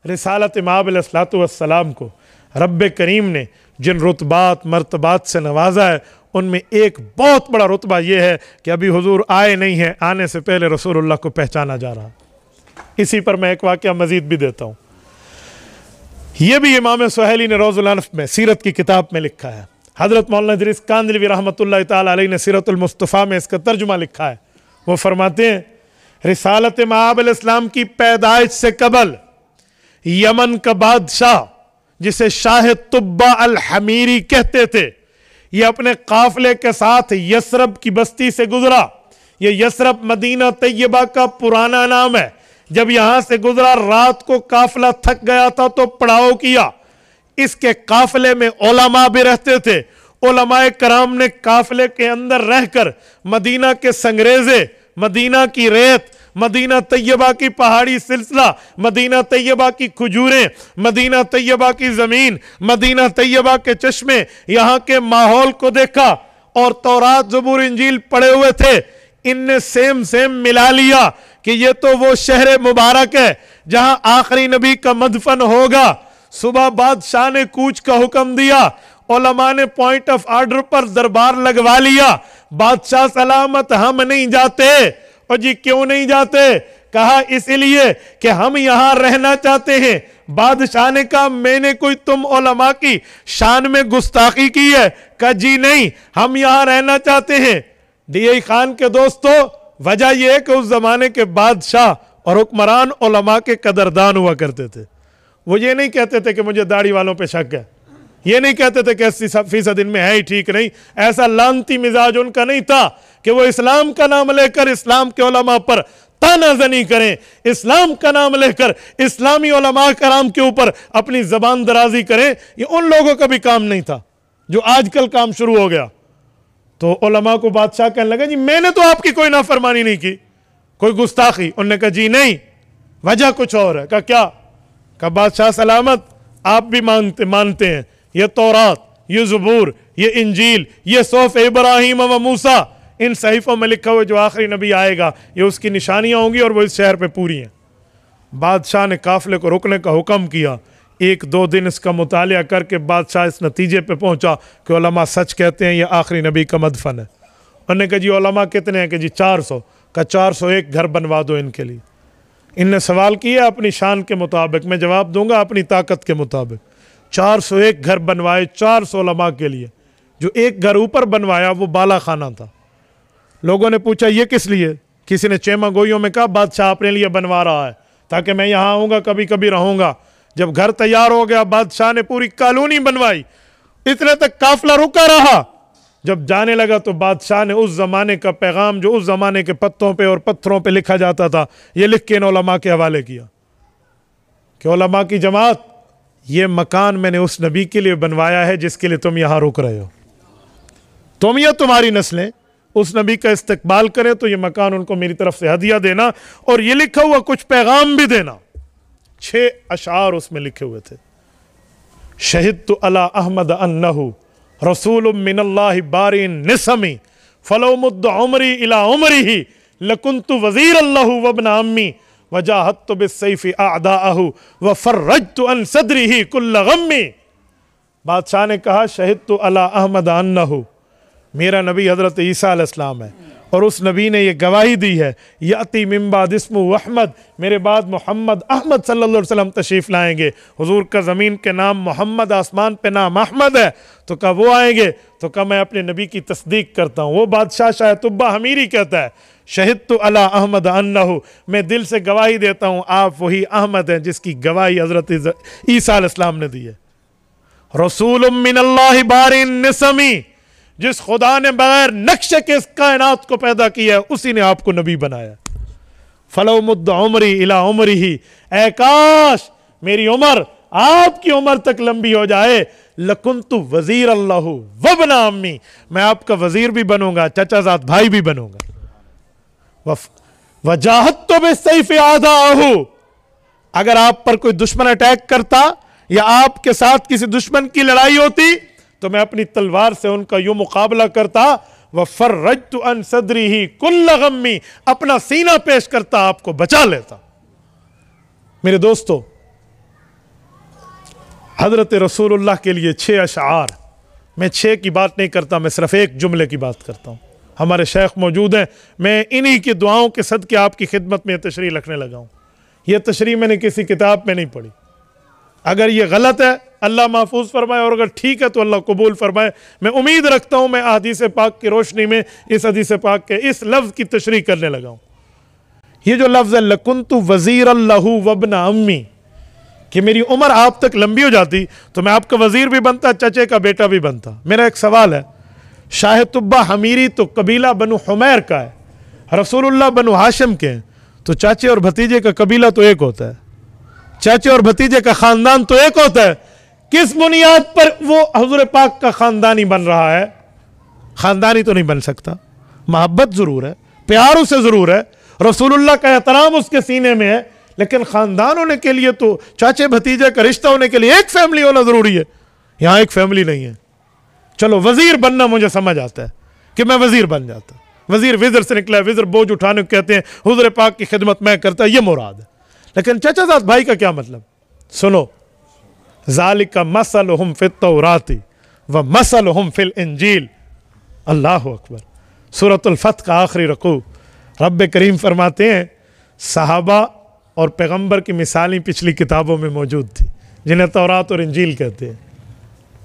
रिसालत इमाम अलैहिस्सलाम को रब्बे करीम ने जिन रुतबात मर्तबात से नवाजा है, उनमें एक बहुत बड़ा रुतबा यह है कि अभी हुजूर आए नहीं हैं, आने से पहले रसूलुल्लाह को पहचाना जा रहा। इसी पर मैं एक वाक़या मजीद भी देता हूँ। यह भी इमाम सुहैली ने रौज़ुल अनफ़ में सीरत की किताब में लिखा है। हज़रत मौलाना इदरीस कांदलवी रहमतुल्लाह तआला अलैहि ने सीरतुल मुस्तफ़ा में इसका तर्जुमा लिखा है। वो फरमाते हैं, रिसालत इमाम अलैहिस्सलाम की पैदाइश से कबल यमन का बादशाह जिसे शाह तुब्बा अल हमीरी कहते थे, ये अपने काफिले के साथ यसरब की बस्ती से गुजरा। ये यसरब मदीना तैयबा का पुराना नाम है। जब यहां से गुजरा, रात को काफिला थक गया था तो पड़ाव किया। इसके काफिले में उलमा भी रहते थे। उलमाए कराम ने काफिले के अंदर रहकर मदीना के संगरेजे, मदीना की रेत, मदीना तैयबा की पहाड़ी सिलसिला, मदीना तैयबा की खजूरें, मदीना तैयबा की जमीन, मदीना तैयबा के चश्मे, यहाँ के माहौल को देखा और तौरात ज़बूर इंजील पढ़े हुए थे। इनने सेम सेम मिला लिया कि ये तो वो शहर मुबारक है जहां आखिरी नबी का मदफन होगा। सुबह बादशाह ने कूच का हुक्म दिया, उलमा ने पॉइंट ऑफ ऑर्डर पर दरबार लगवा लिया। बादशाह सलामत, हम नहीं जाते। और जी क्यों नहीं जाते? कहा इसलिए कि हम यहां रहना चाहते हैं। बादशाह ने कहा मैंने कोई तुम उलमा की शान में गुस्ताखी की है? कहा जी नहीं, हम यहां रहना चाहते हैं। डीआई खान के दोस्तों, वजह यह है कि उस जमाने के बादशाह और हुक्मरान उलमा के कदरदान हुआ करते थे। वो ये नहीं कहते थे कि मुझे दाढ़ी वालों पे शक है, ये नहीं कहते थे कि 80% इनमें है ही ठीक नहीं। ऐसा लानती मिजाज उनका नहीं था कि वो इस्लाम का नाम लेकर इस्लाम के उलमा पर तानाजनी करें, इस्लाम का नाम लेकर इस्लामी उलमा कराम के ऊपर अपनी जबान दराजी करें। ये उन लोगों का भी काम नहीं था जो आजकल काम शुरू हो गया। तो उलमा को बादशाह कहने लगा, जी मैंने तो आपकी कोई नाफरमानी नहीं की, कोई गुस्ताखी। उन्होंने कहा जी नहीं, वजह कुछ और है। कहा क्या? कहा बादशाह सलामत, आप भी मानते हैं ये तौरात, ये ज़बूर, ये इंजील, ये सौफ इब्राहीम व मूसा, इन सहीफों में लिखा हुआ जो आखिरी नबी आएगा, ये उसकी निशानियां होंगी और वो इस शहर पे पूरी हैं। बादशाह ने काफिले को रुकने का हुक्म किया। 1-2 दिन इसका मुतालिया करके बादशाह इस नतीजे पे पहुंचा कि उलमा सच कहते हैं ये आखिरी नबी का मदफन है। उन्होंने कहा जी उलमा कितने हैं? कि जी 400। का 401 घर बनवा दो इनके लिए। इनने सवाल किया अपनी शान के मुताबिक, मैं जवाब दूंगा अपनी ताकत के मुताबिक। 401 घर बनवाए 400 उलमा के लिए। जो एक घर ऊपर बनवाया वो बाला खाना था। लोगों ने पूछा ये किस लिए? किसी ने चेमा गोइयों में कहा बादशाह अपने लिए बनवा रहा है ताकि मैं यहाँ आऊँगा, कभी कभी रहूँगा। जब घर तैयार हो गया, बादशाह ने पूरी कॉलोनी बनवाई। इतने तक काफिला रुका रहा। जब जाने लगा तो बादशाह ने उस जमाने का पैगाम जो उस जमाने के पत्तों पे और पत्थरों पे लिखा जाता था, ये लिख के इन उलमा के हवाले किया कि उलमा की जमात, ये मकान मैंने उस नबी के लिए बनवाया है जिसके लिए तुम यहां रुक रहे हो। तुम या तुम्हारी नस्लें उस नबी का इस्तकबाल करें तो ये मकान उनको मेरी तरफ से हदिया देना और ये लिखा हुआ कुछ पैगाम भी देना। 6 अशार उसमें लिखे हुए थे। शहिदतु अला अहमद अन्नहु रसूलुम मिनल्लाहि बारिन निसमी फलो मुद्द उमरी इला उमरिही लकुन्तु वज़ीर अल्लाहु व इब्न अम्मी वजाहत्तु बिस्सैफि अअदाअहु व फर्रजतु अन सदरिही कुल्ल गम्मी। बादशाह ने कहा शहिदतु अला अहमद अन्नहु, मेरा नबी हजरत ईसा अलैहिस्सलाम है और उस नबी ने यह गवाही दी है याती मिन बाद इस्मुहु अहमद, मेरे बाद मोहम्मद अहमद सल्लल्लाहु अलैहि वसल्लम तशरीफ लाएंगे। हुजूर का ज़मीन के नाम मोहम्मद, आसमान पे नाम अहमद है। तो कहा वो आएंगे? तो कहा मैं अपने नबी की तस्दीक करता हूँ। वो बादशाह शाह तुब्बा हमीरी कहता है शहिदतु अला अहमद अन्नहु, मैं दिल से गवाही देता हूँ आप वही अहमद हैं जिसकी गवाही हजरत ईसा अलैहिस्सलाम ने दी है। रसूलुम मिनल्लाहि बारिन निसमी, जिस खुदा ने बगैर नक्शे के इस कायनात को पैदा किया है उसी ने आपको नबी बनाया। फलो मुद्द उमरी इला उमरिही, ऐ काश मेरी उम्र आपकी उम्र तक लंबी हो जाए। लकुन्तु वजीर अल्लाहु व इब्न अम्मी, मैं आपका वजीर भी बनूंगा, चचाजाद भाई भी बनूंगा। वजाहत्तु बिस्सैफि अअदाअहु, अगर आप पर कोई दुश्मन अटैक करता या आपके साथ किसी दुश्मन की लड़ाई होती तो मैं अपनी तलवार से उनका यूं मुकाबला करता। वह फर्रजतु अन सदरिही कुल्ल गम्मी, अपना सीना पेश करता, आपको बचा लेता। मेरे दोस्तों, हज़रत रसूलुल्लाह के लिए 6 अशआर, मैं 6 की बात नहीं करता, मैं सिर्फ एक जुमले की बात करता हूँ। हमारे शेख मौजूद हैं, मैं इन्हीं की दुआओं के सदके आपकी खिदमत में तशरीह लिखने लगा हूँ। ये तशरीह मैंने किसी किताब में नहीं पढ़ी। अगर ये गलत है अल्लाह महफूज फरमाए, और अगर ठीक है तो अल्लाह कबूल फरमाए। मैं उम्मीद रखता हूँ मैं हदीस पाक की रोशनी में इस हदीस पाक के इस लफ्ज़ की तशरीह करने लगा हूँ। ये जो लफ्ज़ है लकुन्तु वज़ीर लहू वब्ना अम्मी, कि मेरी उम्र आप तक लंबी हो जाती तो मैं आपका वज़ीर भी बनता, चचे का बेटा भी बनता। मेरा एक सवाल है, शाह तुब्बा हमीरी तो कबीला बनु हुमैर का है, रसूलुल्लाह बनु हाशिम के हैं, तो चाचे और भतीजे का कबीला तो एक होता है, चाचे और भतीजे का ख़ानदान तो एक होता है। किस बुनियाद पर वो हुज़ूर पाक का ख़ानदानी बन रहा है? ख़ानदानी तो नहीं बन सकता। मोहब्बत ज़रूर है, प्यार उसे ज़रूर है, रसूलुल्लाह का एहतराम उसके सीने में है, लेकिन ख़ानदान होने के लिए तो चाचे भतीजे का रिश्ता होने के लिए एक फैमिली होना ज़रूरी है। यहाँ एक फैमिली नहीं है। चलो वज़ीर बनना मुझे समझ आता है कि मैं वज़ीर बन जाता, वज़ीर विज़र से निकला है, विज़र बोझ उठाने को कहते हैं, हुज़ूर पाक की खिदमत मैं करता, ये मुराद है। लेकिन चचाजाद भाई का क्या मतलब? सुनो, ज़ालिका मसलुहुम फित तौराती व मसलुहुम फिल इंजील। अल्लाहु अकबर। सूरतुल फतह का आखिरी रकू, रब्बे करीम फरमाते हैं सहाबा और पैगंबर की मिसालें पिछली किताबों में मौजूद थी, जिन्हें तौरात और इंजील कहते हैं।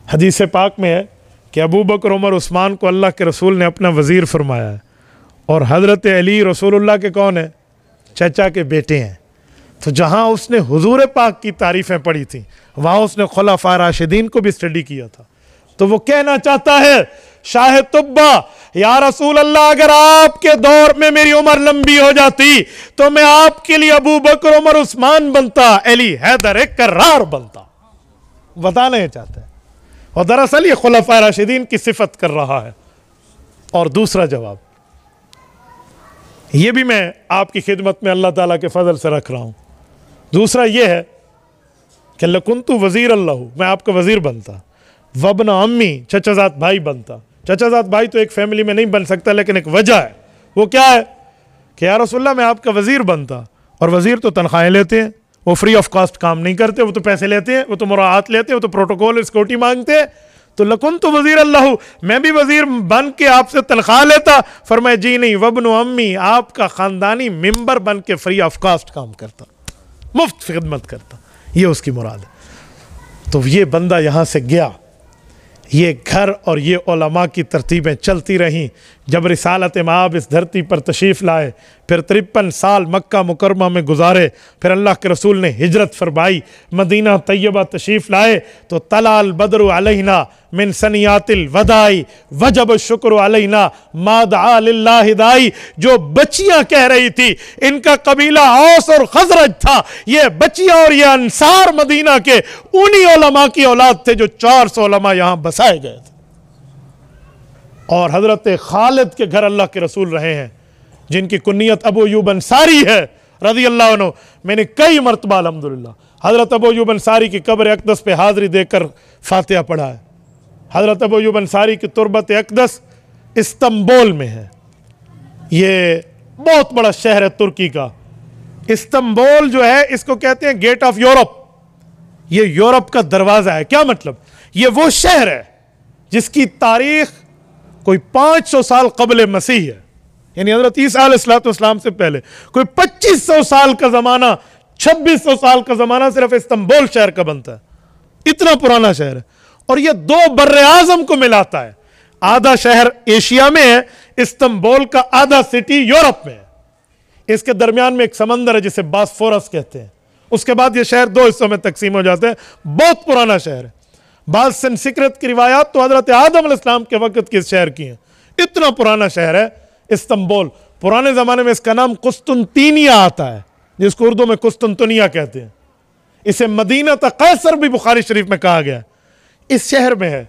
हदीस पाक में है कि अबू बकर, उमर, उस्मान को अल्लाह के रसूल ने अपना वज़ीर फरमाया है, और हज़रत अली रसूलुल्लाह के कौन है? चचा के बेटे हैं। तो जहाँ उसने हुजूर पाक की तारीफ़ें पढ़ी थी, वहाँ उसने खुलाफा राशिदीन को भी स्टडी किया था। तो वो कहना चाहता है शाह तुब्बा, या रसूल अल्लाह, अगर आपके दौर में मेरी उम्र लंबी हो जाती तो मैं आपके लिए अबू बकर, उमर, उस्मान बनता, अली, हैदर, एक कर्रार बनता। बताना ये चाहते हैं, और दरअसल ये खुलाफा राशिदीन की सिफत कर रहा है। और दूसरा जवाब ये भी मैं आपकी खिदमत में अल्लाह ताला के फजल से रख रहा हूँ। दूसरा ये है कि लकुन्तु वज़ीर अल्लाह, मैं आपका वज़ीर बनता, वब्ना अम्मी, चचाजाद भाई बनता। चचाजाद भाई तो एक फैमिली में नहीं बन सकता, लेकिन एक वजह है, वो क्या है कि या रसूलल्लाह मैं आपका वज़ीर बनता, और वज़ीर तो तनख्वाहें लेते हैं, वो फ्री ऑफ कॉस्ट काम नहीं करते, वो तो पैसे लेते हैं, वो तो मुराआत लेते हैं, वो तो प्रोटोकॉल सिक्योरिटी मांगते हैं। तो लकुन्तु वज़ीर अल्लाह, मैं भी वज़ीर बन के आपसे तनख्वाह लेता। फरमाए जी नहीं, वब्नु अम्मी, आपका ख़ानदानी मेंबर बन के फ्री ऑफ कॉस्ट काम करता, मुफ्त खिदमत करता। ये उसकी मुराद है। तो ये बंदा यहाँ से गया, ये घर और ये उलमा की तरतीबें चलती रहीं। जब रिसालत माब इस धरती पर तशरीफ़ लाए, फिर 53 साल मक्का मुकरमा में गुजारे, फिर अल्लाह के रसूल ने हिजरत फरमाई, मदीना तैयबा तशरीफ़ लाए, तो तलाल बदरु अलैना मिन सनियातिल वदाई वजब शुक्र अलैना मादआ लिल्लाहि दाई। जो बच्चियां कह रही थी, इनका कबीला औस और खजरज था, ये बच्चियां और ये अंसार मदीना के उन्हीं उलमा की औलाद थे जो 400 उलमा यहां बसाए गए थे। और हजरत खालिद के घर अल्लाह के रसूल रहे हैं, जिनकी कुन्नियत अबू अय्यूब अंसारी है रज़ी अल्लाह अन्हु। मैंने कई मरतबा अल्हम्दुलिल्लाह हजरत अबू अय्यूब अंसारी की कब्र अक़दस पे हाज़िरी देकर फातिहा पढ़ा है। हजरत अबू अय्यूब अंसारी की तुरबत अक़दस इस्तांबुल में है। ये बहुत बड़ा शहर है तुर्की का। इस्तांबुल जो है, इसको कहते हैं गेट ऑफ यूरोप। ये यूरोप का दरवाज़ा है। क्या मतलब? ये वो शहर है जिसकी तारीख कोई 500 साल कबल मसीह है, यानी हजरत ईसा अलैहिस्सलाम से पहले कोई 2500 साल का ज़माना, 2600 साल का ज़माना सिर्फ इस्तांबुल शहर का बनता है। इतना पुराना शहर है। और ये 2 बर्रे आज़म को मिलाता है। आधा शहर एशिया में है, इस्तांबुल का आधा सिटी यूरोप में है। इसके दरमियान में एक समंदर है जिसे बॉस्फोरस कहते हैं। उसके बाद ये शहर 2 हिस्सों में तकसीम हो जाते हैं। बहुत पुराना शहर है। बाद संस्कृत की रिवायात तो हजरत आदम अलैहिस्सलाम के वक्त के शहर की हैं। इतना पुराना शहर है इस्तांबुल। पुराने ज़माने में इसका नाम कुस्तुनतीनिया आता है, जिसको उर्दू में कुस्तुनतुनिया कहते हैं। इसे मदीना तक कैसर भी बुखारी शरीफ में कहा गया, इस शहर में है।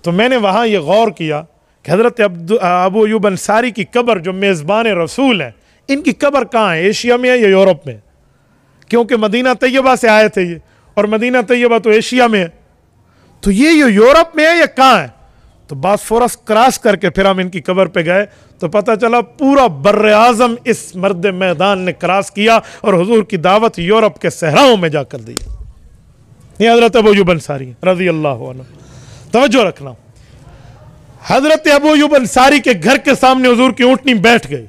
तो मैंने वहाँ ये गौर किया कि हज़रत अबू अय्यूब अंसारी की कब्र, जो मेज़बान रसूल हैं, इनकी कब्र कहाँ है? एशिया में है या यूरोप में? क्योंकि मदीना तैयबा से आए थे ये, और मदीना तैयबा तो एशिया में है। तो ये यूरोप में है या कहाँ है? तो बॉस्फोरस क्रॉस करके फिर हम इनकी कब्र पे गए तो पता चला पूरा बर्रे आज़म इस मर्द मैदान ने क्रॉस किया और हुजूर की दावत यूरोप के सहराओं में जाकर दी। ये हज़रत अबू अय्यूब अंसारी रज़ी अल्लाह अन्हु। तवज्जो रखना, हज़रत अबू अय्यूब अंसारी के घर के सामने हुजूर की ऊँटनी बैठ गई।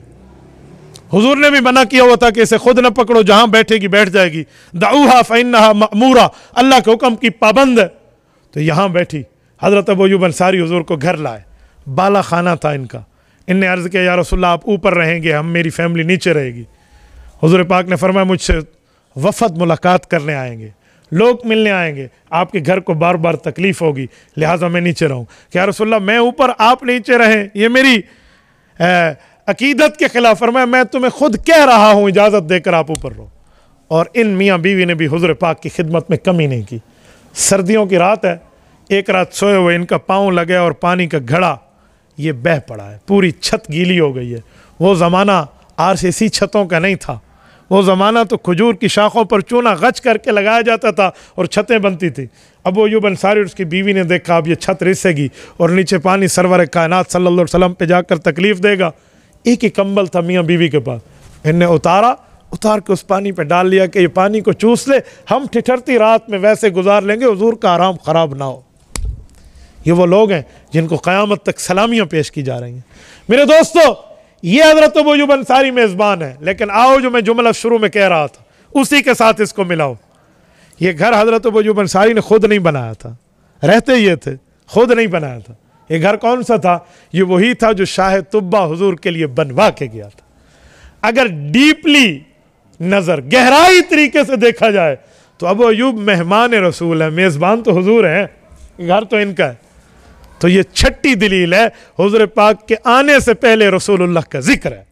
हुजूर ने भी मना किया हुआ था कि इसे खुद न पकड़ो, जहां बैठेगी बैठ जाएगी। दऊहा फ़इन्नहा मअमूरा, अल्लाह के हुक्म की पाबंद है। तो यहां बैठी। हज़रत अबू अय्यूब अंसारी हुजूर को घर लाए। बाला खाना था इनका। इनने अर्ज़ किया, या रसूलल्लाह आप ऊपर रहेंगे, हम मेरी फैमिली नीचे रहेगी। हुजूर पाक ने फरमाया, मुझसे वफ़द मुलाकात करने आएंगे, लोग मिलने आएंगे, आपके घर को बार बार तकलीफ़ होगी, लिहाजा मैं नीचे रहूँ। क्या रसूलल्लाह मैं ऊपर आप नीचे रहें, ये मेरी अकीदत के खिलाफ। फरमाया, मैं तुम्हें खुद कह रहा हूँ, इजाज़त देकर आप ऊपर रहो। और इन मियाँ बीवी ने भी हुजूर पाक की खिदमत में कमी नहीं की। सर्दियों की रात है, एक रात सोए हुए इनका पाँव लगे और पानी का घड़ा ये बह पड़ा है, पूरी छत गीली हो गई है। वो ज़माना RCC छतों का नहीं था, वो ज़माना तो खजूर की शाखों पर चूना गच करके लगाया जाता था और छतें बनती थी। अबू अय्यूब अंसारी और उसकी बीवी ने देखा अब ये छत रिसेगी और नीचे पानी सरवर कायनात सल्लल्लाहु अलैहि वसल्लम पे जाकर तकलीफ़ देगा। एक ही कंबल था मियाँ बीवी के पास, इनने उतार के उस पानी पे डाल लिया कि ये पानी को चूस ले, हम ठिठरती रात में वैसे गुजार लेंगे, हुजूर का आराम ख़राब ना हो। ये वो लोग हैं जिनको क़यामत तक सलामियाँ पेश की जा रही हैं। मेरे दोस्तों, ये हज़रत अबू अय्यूब अंसारी मेज़बान है, लेकिन आओ जो मैं जुमला शुरू में कह रहा था उसी के साथ इसको मिलाओ। ये घर हज़रत अबू अय्यूब अंसारी ने खुद नहीं बनाया था, रहते ये थे, खुद नहीं बनाया था। ये घर कौन सा था? ये वही था जो शाह तुब्बा हुजूर के लिए बनवा के गया था। अगर डीपली नज़र गहराई तरीके से देखा जाए तो अबू अय्यूब मेहमान रसूल है, मेज़बान तो हुजूर हैं, घर तो इनका है। तो ये छठी दलील है, हुजूर पाक के आने से पहले रसूलुल्लाह का जिक्र है।